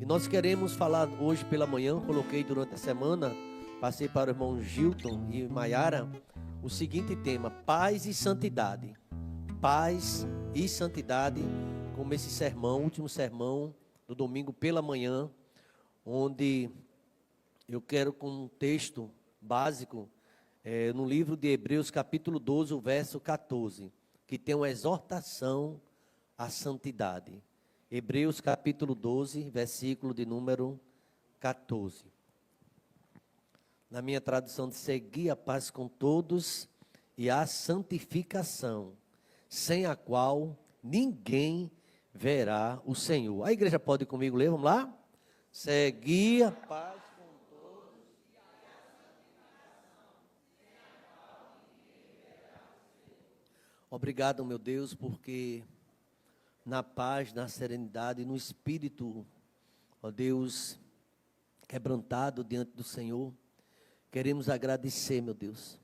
E nós queremos falar hoje pela manhã, coloquei durante a semana, passei para o irmão Gilton e Maiara, o seguinte tema: paz e santidade. Paz e santidade, como esse sermão, último sermão do domingo pela manhã, onde eu quero com um texto básico, no livro de Hebreus capítulo 12, o verso 14, que tem uma exortação à santidade. Hebreus capítulo 12, versículo de número 14. Na minha tradução de seguir a paz com todos e a santificação, sem a qual ninguém verá o Senhor. A igreja pode ir comigo ler, vamos lá? Seguir a paz com todos e a santificação, sem a qual ninguém verá o Senhor. Obrigado, meu Deus, porque na paz, na serenidade, no espírito, ó Deus, quebrantado diante do Senhor, queremos agradecer, meu Deus,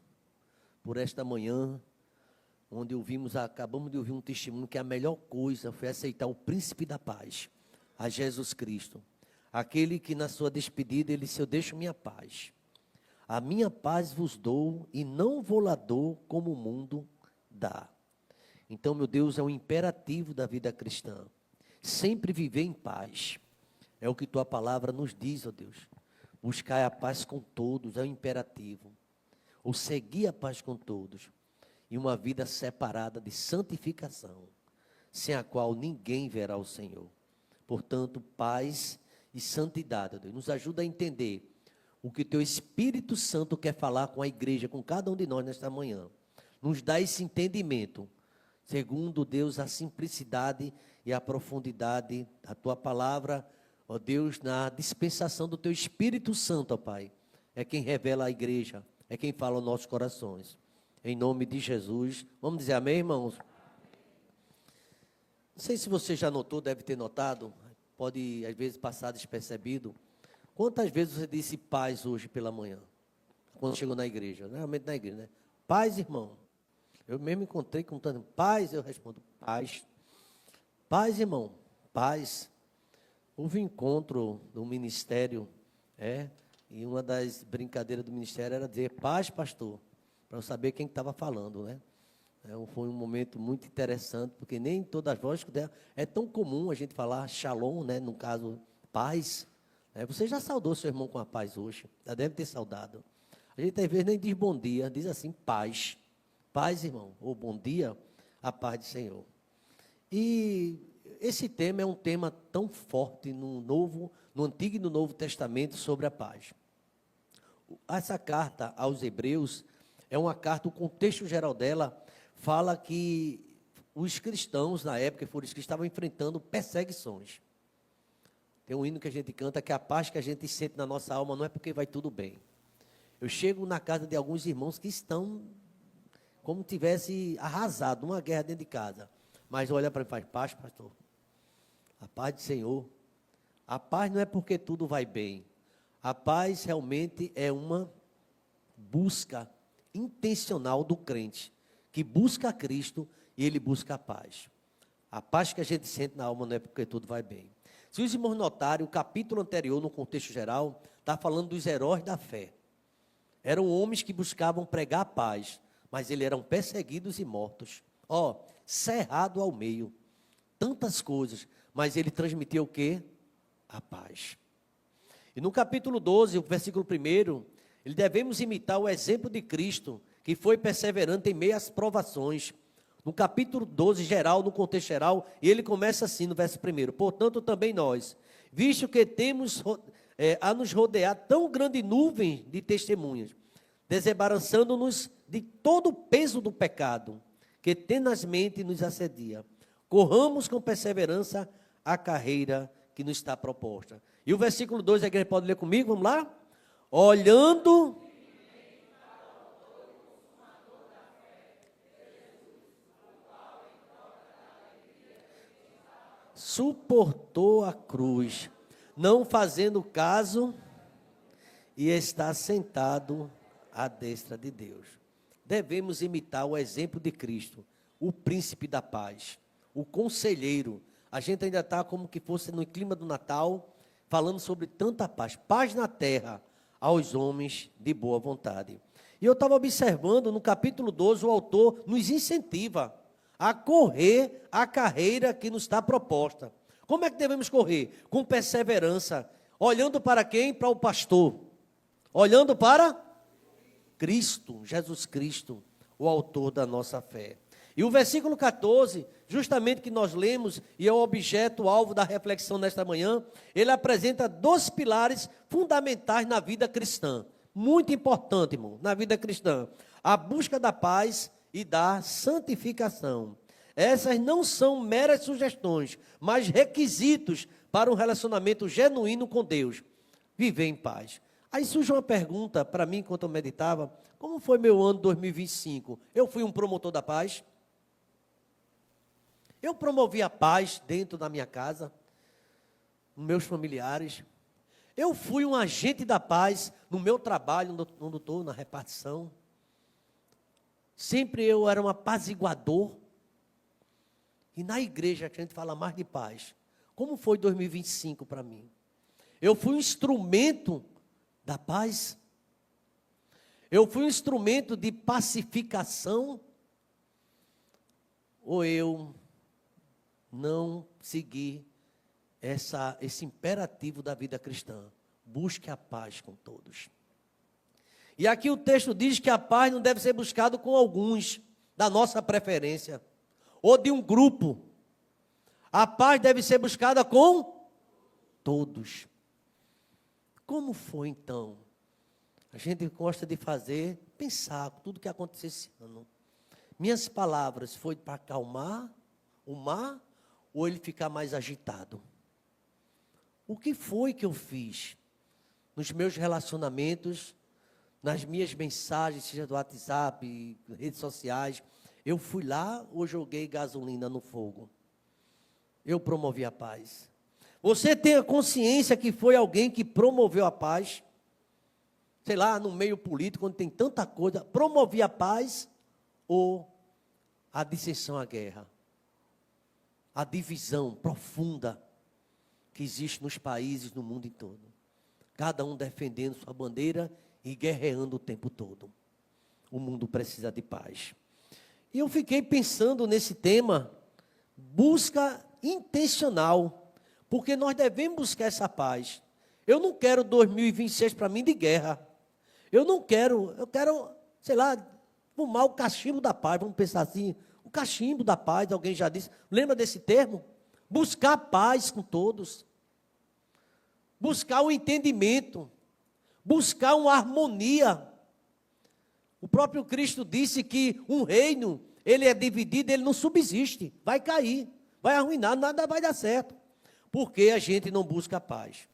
por esta manhã, onde acabamos de ouvir um testemunho que a melhor coisa foi aceitar o príncipe da paz, a Jesus Cristo, aquele que na sua despedida ele disse: eu deixo minha paz, a minha paz vos dou e não vou lá dou como o mundo dá. Então, meu Deus, é um imperativo da vida cristã, sempre viver em paz, é o que tua palavra nos diz, ó Deus, buscar a paz com todos, é um imperativo, ou seguir a paz com todos, e uma vida separada de santificação, sem a qual ninguém verá o Senhor. Portanto, paz e santidade, ó Deus, nos ajuda a entender o que teu Espírito Santo quer falar com a igreja, com cada um de nós nesta manhã, nos dá esse entendimento, segundo, Deus, a simplicidade e a profundidade da tua palavra, ó Deus, na dispensação do teu Espírito Santo, ó Pai, é quem revela a igreja, é quem fala aos nossos corações. Em nome de Jesus, vamos dizer amém, irmãos? Não sei se você já notou, deve ter notado, pode às vezes passar despercebido. Quantas vezes você disse paz hoje pela manhã, quando chegou na igreja? Realmente na igreja, né? Paz, irmão. Eu mesmo encontrei com tanto paz, eu respondo paz. Paz, irmão, paz. Houve um encontro do ministério, e uma das brincadeiras do ministério era dizer paz, pastor, para eu saber quem estava falando, né? Foi um momento muito interessante, porque nem todas as vozes é tão comum a gente falar shalom, né? No caso, paz. Você já saudou seu irmão com a paz hoje, já deve ter saudado. A gente às vezes nem diz bom dia, diz assim paz. Paz, irmão, ou bom dia, a paz do Senhor. E esse tema é um tema tão forte no Antigo e no Novo Testamento sobre a paz. Essa carta aos Hebreus é uma carta, o contexto geral dela fala que os cristãos, na época, foram os que estavam enfrentando perseguições. Tem um hino que a gente canta que a paz que a gente sente na nossa alma não é porque vai tudo bem. Eu chego na casa de alguns irmãos que estão como tivesse arrasado uma guerra dentro de casa. Mas olha para mim e faz: paz, pastor. A paz do Senhor. A paz não é porque tudo vai bem. A paz realmente é uma busca intencional do crente, que busca a Cristo e ele busca a paz. A paz que a gente sente na alma não é porque tudo vai bem. Se os irmãos notarem, o capítulo anterior, no contexto geral, está falando dos heróis da fé. Eram homens que buscavam pregar a paz, mas eles eram perseguidos e mortos. Cerrado ao meio. Tantas coisas, mas ele transmitia o quê? A paz. E no capítulo 12, o versículo 1, ele devemos imitar o exemplo de Cristo, que foi perseverante em meio às provações. No capítulo 12, geral, no contexto geral, e ele começa assim no verso 1. Portanto, também nós, visto que temos a nos rodear tão grande nuvem de testemunhas, desembaraçando-nos de todo o peso do pecado, que tenazmente nos assedia. Corramos com perseverança a carreira que nos está proposta. E o versículo 2, a igreja pode ler comigo, vamos lá? Olhando... suportou a cruz, não fazendo caso, e está sentado à destra de Deus. Devemos imitar o exemplo de Cristo, o príncipe da paz, o conselheiro. A gente ainda está como que fosse no clima do Natal, falando sobre tanta paz. Paz na terra aos homens de boa vontade. E eu estava observando, no capítulo 12, o autor nos incentiva a correr a carreira que nos está proposta. Como é que devemos correr? Com perseverança. Olhando para quem? Para o pastor. Olhando para Cristo, Jesus Cristo, o autor da nossa fé. E o versículo 14, justamente que nós lemos, e é o objeto, o alvo da reflexão nesta manhã, ele apresenta 2 pilares fundamentais na vida cristã. Muito importante, irmão, na vida cristã. A busca da paz e da santificação. Essas não são meras sugestões, mas requisitos para um relacionamento genuíno com Deus. Viver em paz. Aí surge uma pergunta para mim, enquanto eu meditava: como foi meu ano 2025? Eu fui um promotor da paz? Eu promovi a paz dentro da minha casa, nos meus familiares? Eu fui um agente da paz no meu trabalho, onde estou, na repartição? Sempre eu era um apaziguador? E na igreja que a gente fala mais de paz, como foi 2025 para mim? Eu fui um instrumento da paz? Eu fui um instrumento de pacificação? Ou eu não segui esse imperativo da vida cristã? Busque a paz com todos. E aqui o texto diz que a paz não deve ser buscada com alguns, da nossa preferência, ou de um grupo. A paz deve ser buscada com todos. Como foi então? A gente gosta de pensar tudo que aconteceu esse ano. Minhas palavras foi para acalmar o mar ou ele ficar mais agitado? O que foi que eu fiz nos meus relacionamentos, nas minhas mensagens, seja do WhatsApp, redes sociais? Eu fui lá ou joguei gasolina no fogo? Eu promovi a paz. Você tem a consciência que foi alguém que promoveu a paz? Sei lá, no meio político, onde tem tanta coisa, promovia a paz ou a dissensão, a guerra? A divisão profunda que existe nos países, no mundo todo. Cada um defendendo sua bandeira e guerreando o tempo todo. O mundo precisa de paz. E eu fiquei pensando nesse tema, busca intencional, porque nós devemos buscar essa paz. Eu não quero 2026 para mim de guerra. Eu quero, sei lá, fumar o cachimbo da paz, vamos pensar assim, o cachimbo da paz, alguém já disse, lembra desse termo? Buscar paz com todos, buscar o entendimento, buscar uma harmonia. O próprio Cristo disse que um reino, ele é dividido, ele não subsiste, vai cair, vai arruinar, nada vai dar certo, porque a gente não busca a paz.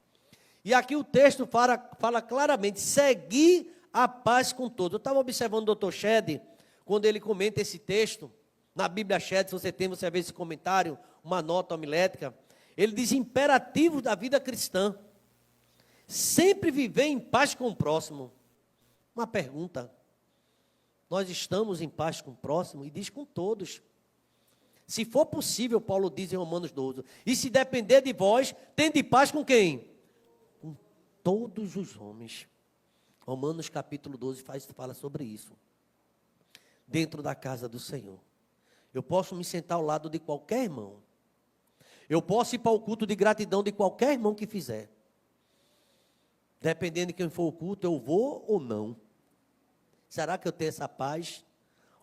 E aqui o texto fala claramente, seguir a paz com todos. Eu estava observando o Dr. Shedd, quando ele comenta esse texto, na Bíblia Shedd, se você tem, você vai ver esse comentário, uma nota homilética, ele diz, imperativos da vida cristã, sempre viver em paz com o próximo. Uma pergunta, nós estamos em paz com o próximo? E diz com todos. Se for possível, Paulo diz em Romanos 12, e se depender de vós, tende paz com quem? Com todos os homens. Romanos capítulo 12 fala sobre isso. Dentro da casa do Senhor. Eu posso me sentar ao lado de qualquer irmão. Eu posso ir para o culto de gratidão de qualquer irmão que fizer. Dependendo de quem for o culto, eu vou ou não. Será que eu tenho essa paz?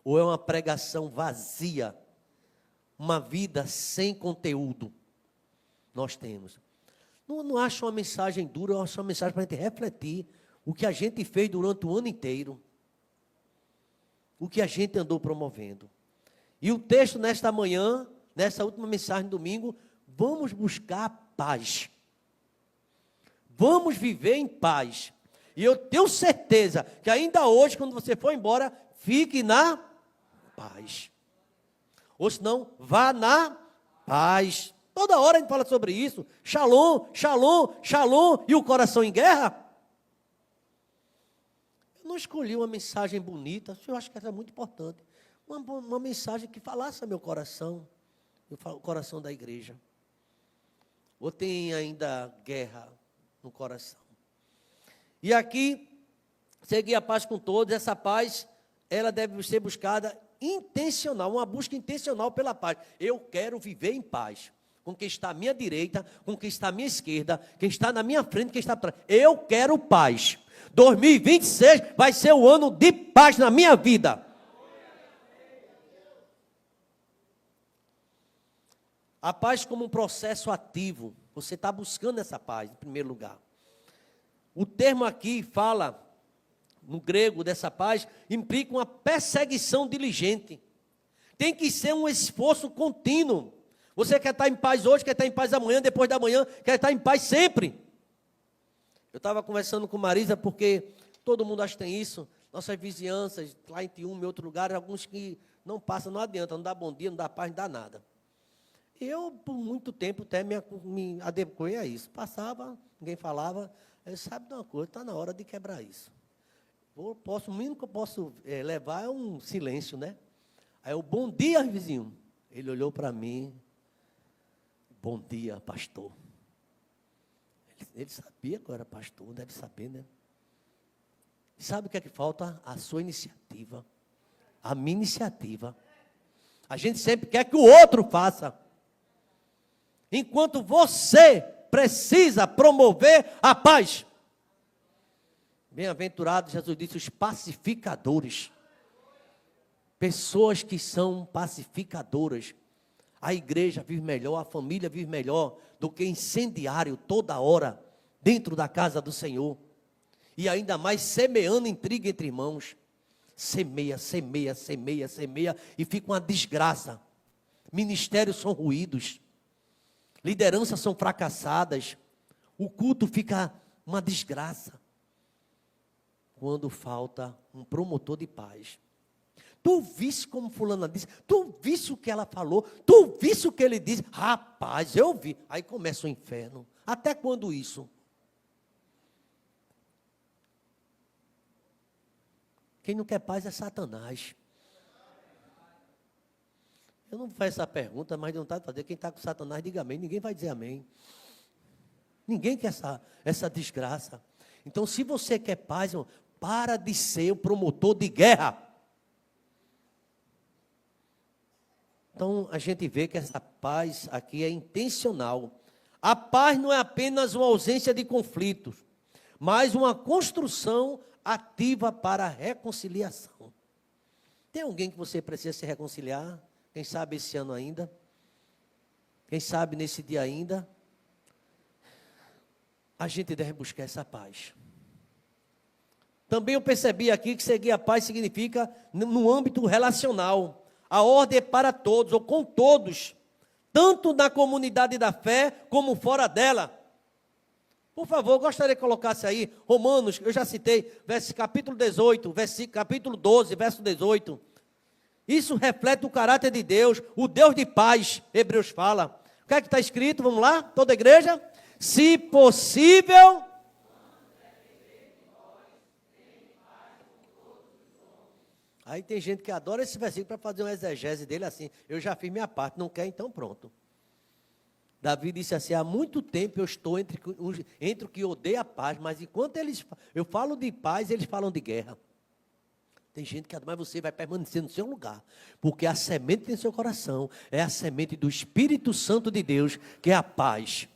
Ou é uma pregação vazia? Uma vida sem conteúdo? Nós temos. Não acho uma mensagem dura, eu acho uma mensagem para a gente refletir o que a gente fez durante o ano inteiro. O que a gente andou promovendo. E o texto nesta manhã, nessa última mensagem de domingo, vamos buscar paz. Vamos viver em paz. E eu tenho certeza que ainda hoje, quando você for embora, fique na paz. Ou senão, vá na paz. Toda hora a gente fala sobre isso. Shalom, shalom, shalom. E o coração em guerra? Eu não escolhi uma mensagem bonita. Eu acho que era muito importante. Uma mensagem que falasse ao meu coração. O coração da igreja. Ou tem ainda guerra no coração. E aqui, seguir a paz com todos, essa paz, ela deve ser buscada intencional, uma busca intencional pela paz. Eu quero viver em paz com quem está à minha direita, com quem está à minha esquerda, quem está na minha frente, quem está atrás. Eu quero paz. 2026 vai ser o ano de paz na minha vida. A paz como um processo ativo. Você está buscando essa paz, em primeiro lugar. O termo aqui fala, no grego dessa paz, implica uma perseguição diligente. Tem que ser um esforço contínuo. Você quer estar em paz hoje, quer estar em paz amanhã, depois da manhã, quer estar em paz sempre. Eu estava conversando com Marisa, porque todo mundo acha que tem isso. Nossas vizinhanças, lá em Tiúma, em outro lugar, alguns que não passam, não adianta, não dá bom dia, não dá paz, não dá nada. Eu, por muito tempo, até me adequei a isso. Passava, ninguém falava. Eu sabe de uma coisa, está na hora de quebrar isso. O mínimo que eu posso levar é um silêncio, né? Aí eu, bom dia, vizinho. Ele olhou para mim, bom dia, pastor. Ele sabia que eu era pastor, deve saber, né? Sabe o que é que falta? A sua iniciativa. A minha iniciativa. A gente sempre quer que o outro faça. Enquanto você precisa promover a paz. Bem-aventurados, Jesus disse, os pacificadores. Pessoas que são pacificadoras. A igreja vive melhor, a família vive melhor do que incendiário toda hora dentro da casa do Senhor. E ainda mais semeando intriga entre irmãos. Semeia, semeia, semeia, semeia e fica uma desgraça. Ministérios são ruídos. Lideranças são fracassadas. O culto fica uma desgraça. Quando falta um promotor de paz. Tu viste como fulana disse? Tu viste o que ela falou? Tu viste o que ele disse? Rapaz, eu vi. Aí começa o inferno. Até quando isso? Quem não quer paz é Satanás. Eu não faço essa pergunta, mas de vontade de fazer. Quem está com Satanás, diga amém. Ninguém vai dizer amém. Ninguém quer essa desgraça. Então, se você quer paz, irmão, para de ser o promotor de guerra. Então, a gente vê que essa paz aqui é intencional. A paz não é apenas uma ausência de conflitos, mas uma construção ativa para a reconciliação. Tem alguém que você precisa se reconciliar? Quem sabe esse ano ainda? Quem sabe nesse dia ainda? A gente deve buscar essa paz. Também eu percebi aqui que seguir a paz significa, no âmbito relacional, a ordem é para todos, ou com todos, tanto na comunidade da fé, como fora dela. Por favor, gostaria que colocasse aí, Romanos, eu já citei, capítulo 18, capítulo 12, verso 18. Isso reflete o caráter de Deus, o Deus de paz, Hebreus fala. O que é que está escrito? Vamos lá, toda a igreja? Se possível... Aí tem gente que adora esse versículo para fazer uma exegese dele assim. Eu já fiz minha parte, não quer, então pronto. Davi disse assim, há muito tempo eu estou entre o que odeia a paz, mas enquanto eu falo de paz, eles falam de guerra. Tem gente que mas você vai permanecer no seu lugar, porque a semente tem seu coração, é a semente do Espírito Santo de Deus, que é a paz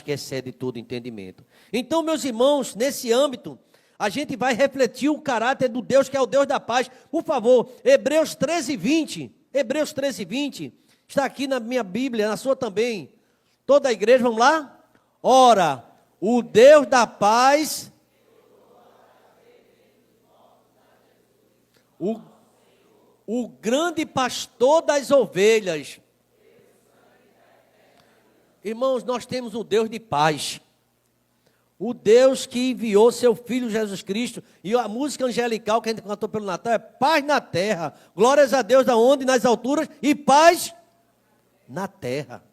que excede todo entendimento. Então, meus irmãos, nesse âmbito, a gente vai refletir o caráter do Deus que é o Deus da paz. Por favor, Hebreus 13:20. Hebreus 13:20. Está aqui na minha Bíblia, na sua também. Toda a igreja, vamos lá? Ora, o Deus da paz... O grande pastor das ovelhas. Irmãos, nós temos um Deus de paz. O Deus que enviou seu Filho Jesus Cristo. E a música angelical que a gente cantou pelo Natal é paz na terra. Glórias a Deus aonde? Nas alturas. E paz na terra.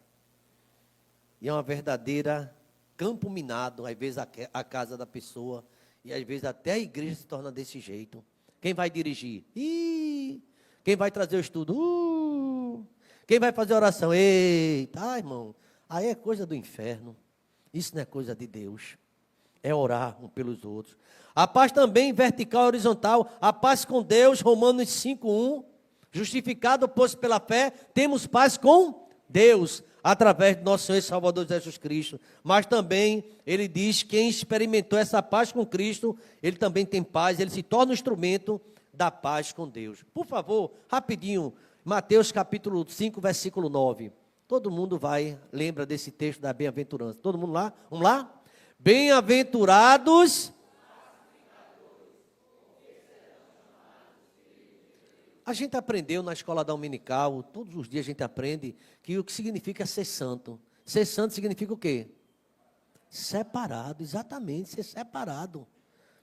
E é uma verdadeira campo minado. Às vezes a casa da pessoa. E às vezes até a igreja se torna desse jeito. Quem vai dirigir? Quem vai trazer o estudo? Quem vai fazer a oração? Eita, irmão. Aí é coisa do inferno. Isso não é coisa de Deus. É orar um pelos outros. A paz também vertical e horizontal. A paz com Deus, Romanos 5:1. Justificado, pois, pela fé, temos paz com Deus, através de nosso Senhor e Salvador Jesus Cristo. Mas também, ele diz, quem experimentou essa paz com Cristo, ele também tem paz, ele se torna um instrumento da paz com Deus. Por favor, rapidinho, Mateus capítulo 5, versículo 9. Todo mundo lembra desse texto da bem-aventurança. Todo mundo lá? Vamos lá? Bem-aventurados. A gente aprendeu na escola dominical, todos os dias a gente aprende que o que significa ser santo. Ser santo significa o quê? Separado, exatamente, ser separado.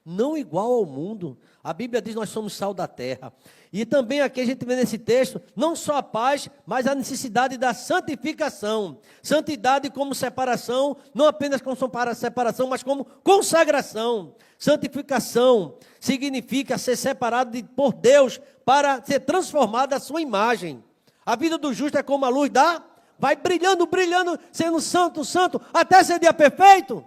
Não igual ao mundo. A Bíblia diz que nós somos sal da terra. E também aqui a gente vê nesse texto, não só a paz, mas a necessidade da santificação. Santidade como separação, não apenas como separação, mas como consagração. Santificação significa ser separado por Deus para ser transformado à sua imagem. A vida do justo é como a luz vai brilhando, brilhando, sendo santo, santo, até ser dia perfeito.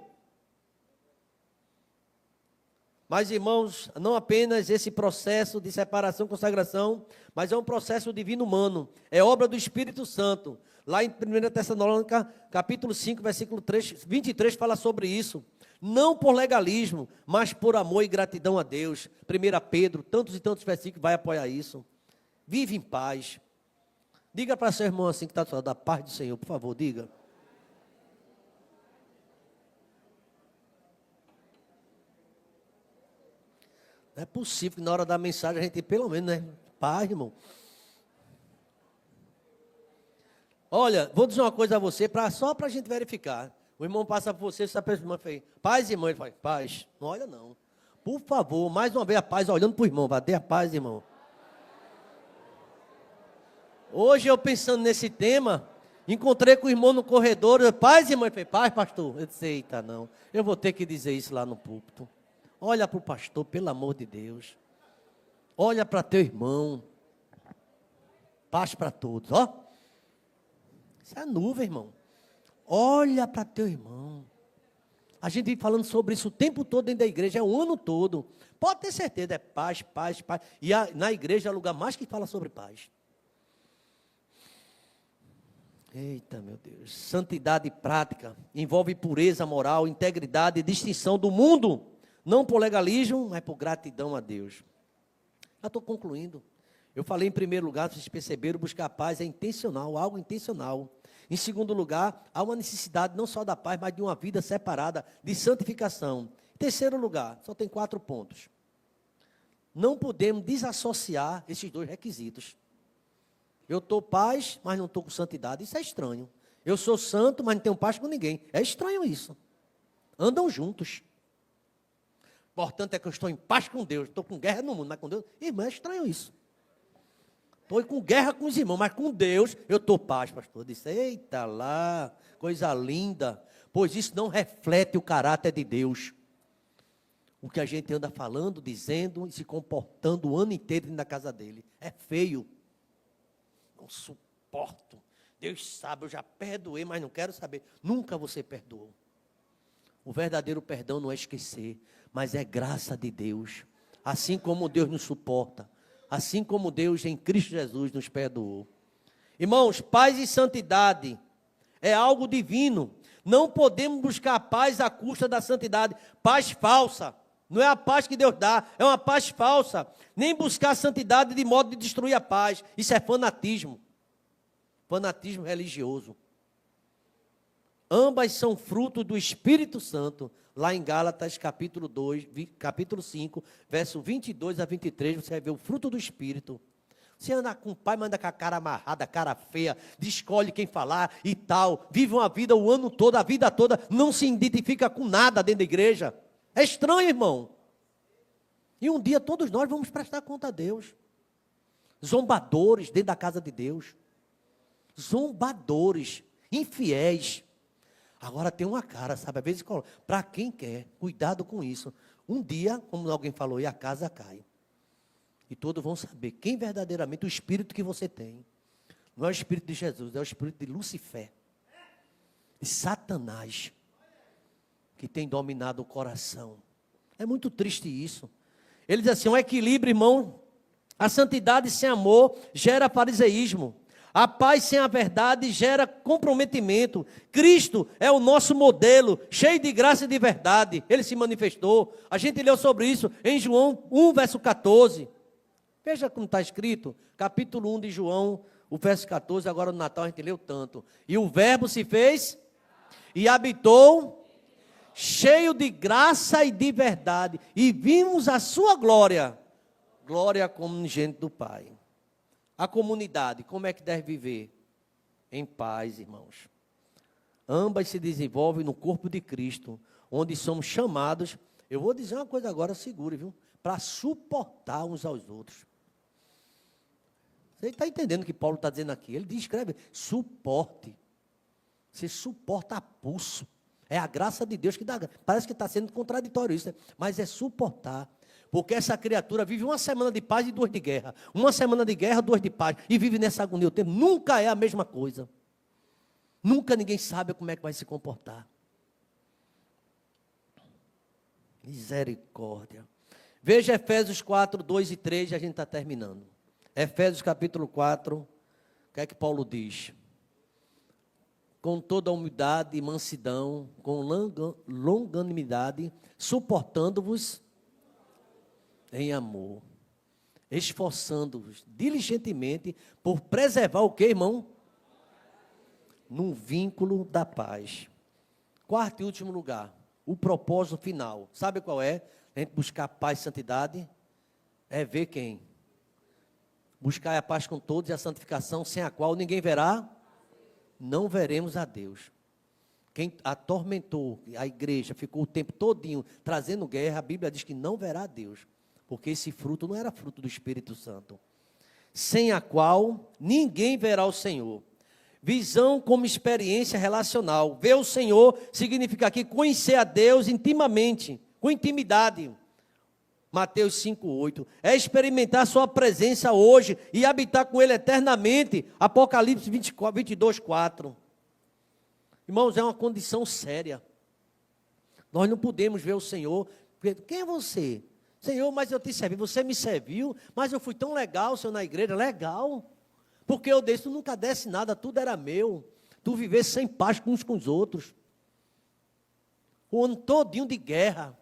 Mas, irmãos, não apenas esse processo de separação, consagração, mas é um processo divino humano, é obra do Espírito Santo. Lá em 1 Tessalônica, capítulo 5, versículo 23, fala sobre isso. Não por legalismo, mas por amor e gratidão a Deus. 1 Pedro, tantos e tantos versículos vai apoiar isso. Vive em paz. Diga para seu irmão assim que está falando, da paz do Senhor, por favor, diga. Não é possível que na hora da mensagem a gente, pelo menos, né? Paz, irmão. Olha, vou dizer uma coisa a você, só para a gente verificar. O irmão passa por você, você irmã fez, paz, irmão. Ele fala, paz. Não olha, não. Por favor, mais uma vez a paz, olhando para o irmão. Vai ter a paz, irmão. Hoje eu pensando nesse tema, encontrei com o irmão no corredor. Eu, paz, irmão. Ele fez, paz, pastor. Eu disse, eita, não. Eu vou ter que dizer isso lá no púlpito. Olha para o pastor, pelo amor de Deus. Olha para teu irmão. Paz para todos, ó. Isso é nuvem, irmão. Olha para teu irmão. A gente vem falando sobre isso o tempo todo dentro da igreja, é o ano todo. Pode ter certeza, é paz, paz, paz. E na igreja é o lugar mais que fala sobre paz. Eita, meu Deus. Santidade prática envolve pureza moral, integridade e distinção do mundo. Não por legalismo, mas por gratidão a Deus. Já estou concluindo. Eu falei em primeiro lugar, vocês perceberam, buscar a paz é intencional, algo intencional. Em segundo lugar, há uma necessidade não só da paz, mas de uma vida separada, de santificação. Em terceiro lugar, só tem 4 pontos. Não podemos desassociar esses 2 requisitos. Eu estou paz, mas não estou com santidade. Isso é estranho. Eu sou santo, mas não tenho paz com ninguém. É estranho isso. Andam juntos. Importante é que eu estou em paz com Deus. Estou com guerra no mundo, mas com Deus... Irmão, é estranho isso. Estou com guerra com os irmãos, mas com Deus eu estou paz, pastor. Eu disse, eita lá, coisa linda. Pois isso não reflete o caráter de Deus. O que a gente anda falando, dizendo e se comportando o ano inteiro na casa dele. É feio. Não suporto. Deus sabe, eu já perdoei, mas não quero saber. Nunca você perdoou. O verdadeiro perdão não é esquecer, mas é graça de Deus. Assim como Deus nos suporta. Assim como Deus em Cristo Jesus nos perdoou. Irmãos, paz e santidade é algo divino. Não podemos buscar a paz à custa da santidade. Paz falsa. Não é a paz que Deus dá, é uma paz falsa. Nem buscar a santidade de modo de destruir a paz. Isso é fanatismo. Fanatismo religioso. Ambas são fruto do Espírito Santo. Lá em Gálatas, capítulo 5, verso 22 a 23, você vai ver o fruto do Espírito. Você anda com o pai, manda com a cara amarrada, cara feia, escolhe quem falar e tal. Vive uma vida o ano todo, a vida toda, não se identifica com nada dentro da igreja. É estranho, irmão. E um dia todos nós vamos prestar conta a Deus. Zombadores dentro da casa de Deus. Zombadores, infiéis. Agora tem uma cara, sabe? Às vezes, para quem quer, cuidado com isso. Um dia, como alguém falou, e a casa cai. E todos vão saber quem verdadeiramente, o espírito que você tem. Não é o espírito de Jesus, é o espírito de Lucifer. De Satanás. que tem dominado o coração. É muito triste isso. Ele diz assim, um equilíbrio, irmão. A santidade sem amor gera fariseísmo. A paz sem a verdade gera comprometimento. Cristo é o nosso modelo, cheio de graça e de verdade. Ele se manifestou. A gente leu sobre isso em João 1, verso 14. Veja como está escrito, capítulo 1 de João, o verso 14, agora no Natal a gente leu tanto. E o verbo se fez e habitou, cheio de graça e de verdade. E vimos a sua glória, glória como unigênito do Pai. A comunidade, como é que deve viver? Em paz, irmãos. Ambas se desenvolvem no corpo de Cristo, onde somos chamados, eu vou dizer uma coisa agora, segure, viu? Para suportar uns aos outros. Você está entendendo o que Paulo está dizendo aqui? Ele escreve, suporte. Você suporta a pulso. É a graça de Deus que dá. Parece que está sendo contraditório isso, né? Mas é suportar. Porque essa criatura vive uma semana de paz e 2 de guerra. Uma semana de guerra, 2 de paz. E vive nessa agonia o tempo. Nunca é a mesma coisa. Nunca ninguém sabe como é que vai se comportar. Misericórdia. Veja Efésios 4, 2 e 3, e a gente está terminando. Efésios capítulo 4, o que é que Paulo diz? Com toda a humildade e mansidão, com longanimidade, suportando-vos em amor, esforçando-vos diligentemente por preservar o que, irmão? Num vínculo da paz. Quarto e último lugar, o propósito final. Sabe qual é? A gente buscar paz e santidade é ver quem? Buscar a paz com todos e a santificação, sem a qual ninguém verá, não veremos a Deus. Quem atormentou a igreja, ficou o tempo todinho trazendo guerra, a Bíblia diz que não verá a Deus. Porque esse fruto não era fruto do Espírito Santo. Sem a qual ninguém verá o Senhor. Visão como experiência relacional. Ver o Senhor significa aqui conhecer a Deus intimamente, com intimidade. Mateus 5:8. É experimentar sua presença hoje e habitar com Ele eternamente. Apocalipse 22:4. Irmãos, é uma condição séria. Nós não podemos ver o Senhor. Quem é você? Senhor, mas eu te servi, você me serviu, mas eu fui tão legal, Senhor, na igreja, legal, porque eu disse, tu nunca desse nada, tudo era meu, tu vivesse sem paz uns com os outros, o ano todinho de guerra,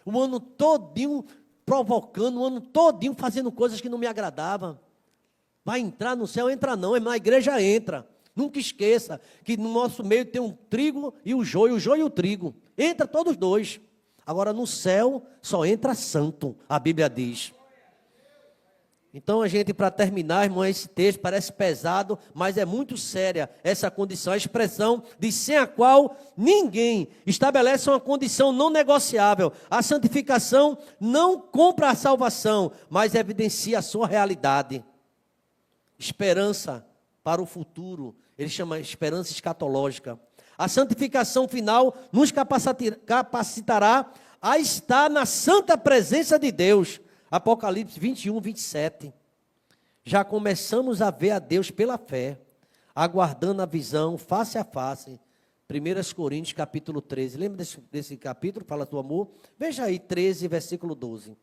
o ano todinho provocando, o ano todinho fazendo coisas que não me agradavam, vai entrar no céu, entra não, na igreja entra, nunca esqueça, que no nosso meio tem um trigo e o joio e o trigo, entra todos dois. Agora, no céu, só entra santo, a Bíblia diz. Então, a gente, para terminar, irmão, esse texto parece pesado, mas é muito séria essa condição, a expressão de sem a qual ninguém estabelece uma condição não negociável. A santificação não compra a salvação, mas evidencia a sua realidade. Esperança para o futuro, ele chama esperança escatológica. A santificação final nos capacitará a estar na santa presença de Deus. Apocalipse 21, 27. Já começamos a ver a Deus pela fé, aguardando a visão face a face. 1 Coríntios capítulo 13. Lembra desse capítulo? Fala do amor. Veja aí 13, versículo 12.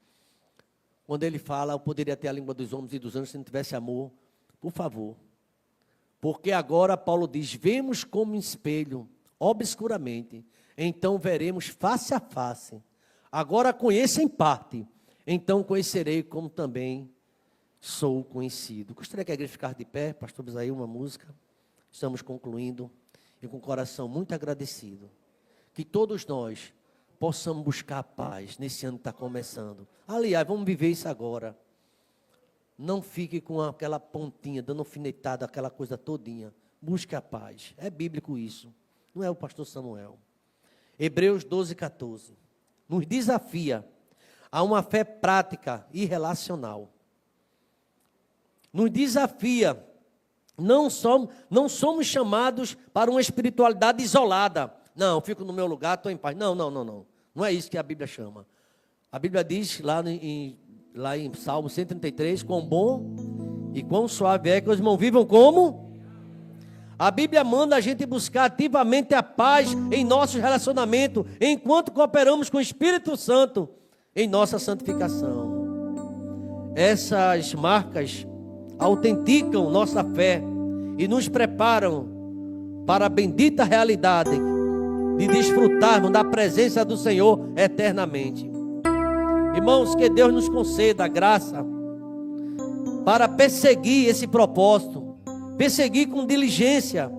Quando ele fala, eu poderia ter a língua dos homens e dos anjos se não tivesse amor. Por favor. Porque agora Paulo diz, vemos como espelho, obscuramente, então veremos face a face. Agora conheço em parte, então conhecerei como também sou conhecido. Gostaria que a igreja ficasse de pé, pastor Bisaí, uma música. Estamos concluindo, e com o coração muito agradecido. Que todos nós possamos buscar a paz nesse ano que está começando. Aliás, vamos viver isso agora. Não fique com aquela pontinha, dando alfinetada, aquela coisa todinha. Busque a paz. É bíblico isso. Não é o pastor Samuel. Hebreus 12, 14. Nos desafia a uma fé prática e relacional. Nos desafia. Não somos chamados para uma espiritualidade isolada. Não, fico no meu lugar, estou em paz. Não. Não é isso que a Bíblia chama. A Bíblia diz lá em Salmo 133, quão bom e quão suave é que os irmãos vivam como? A Bíblia manda a gente buscar ativamente a paz em nossos relacionamentos, enquanto cooperamos com o Espírito Santo em nossa santificação. Essas marcas autenticam nossa fé e nos preparam para a bendita realidade de desfrutarmos da presença do Senhor eternamente. Irmãos, que Deus nos conceda a graça para perseguir esse propósito, perseguir com diligência,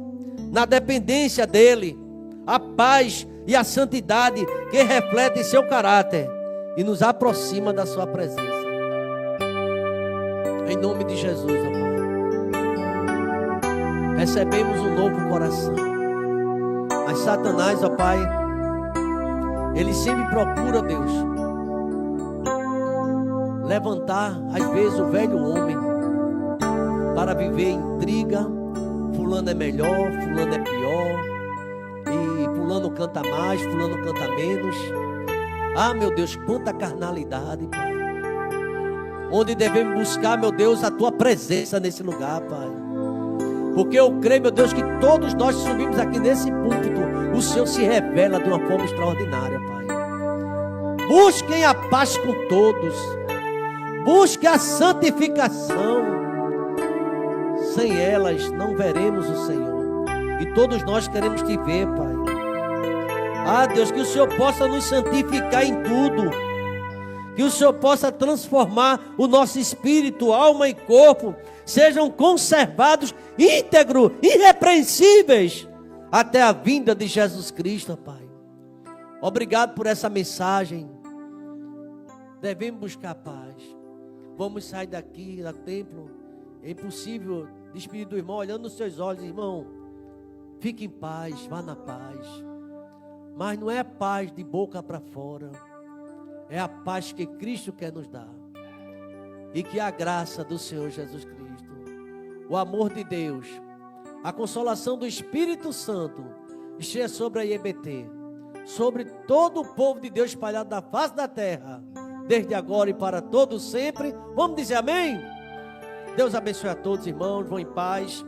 na dependência dEle, a paz e a santidade que refletem seu caráter e nos aproxima da sua presença. Em nome de Jesus, ó Pai, recebemos um novo coração. Mas Satanás, ó Pai, ele sempre procura, Deus, levantar às vezes o velho homem para viver intriga. Fulano é melhor, fulano é pior, e fulano canta mais, fulano canta menos. Ah, meu Deus, quanta carnalidade, Pai. Onde devemos buscar, meu Deus, a Tua presença nesse lugar, Pai. Porque eu creio, meu Deus, que todos nós subimos aqui nesse púlpito, o Senhor se revela de uma forma extraordinária, Pai. Busquem a paz com todos. Busquem a santificação. Sem elas não veremos o Senhor. E todos nós queremos te ver, Pai. Ah, Deus, que o Senhor possa nos santificar em tudo. Que o Senhor possa transformar o nosso espírito, alma e corpo. Sejam conservados íntegros, irrepreensíveis, até a vinda de Jesus Cristo, Pai. Obrigado por essa mensagem. Devemos buscar paz. Vamos sair daqui, do templo. É impossível despedir do irmão olhando nos seus olhos. Irmão, fique em paz, vá na paz. Mas não é a paz de boca para fora. É a paz que Cristo quer nos dar. E que a graça do Senhor Jesus Cristo, o amor de Deus, a consolação do Espírito Santo esteja sobre a IEBT, sobre todo o povo de Deus espalhado na face da terra, desde agora e para todos sempre. Vamos dizer amém? Deus abençoe a todos, irmãos. Vão em paz.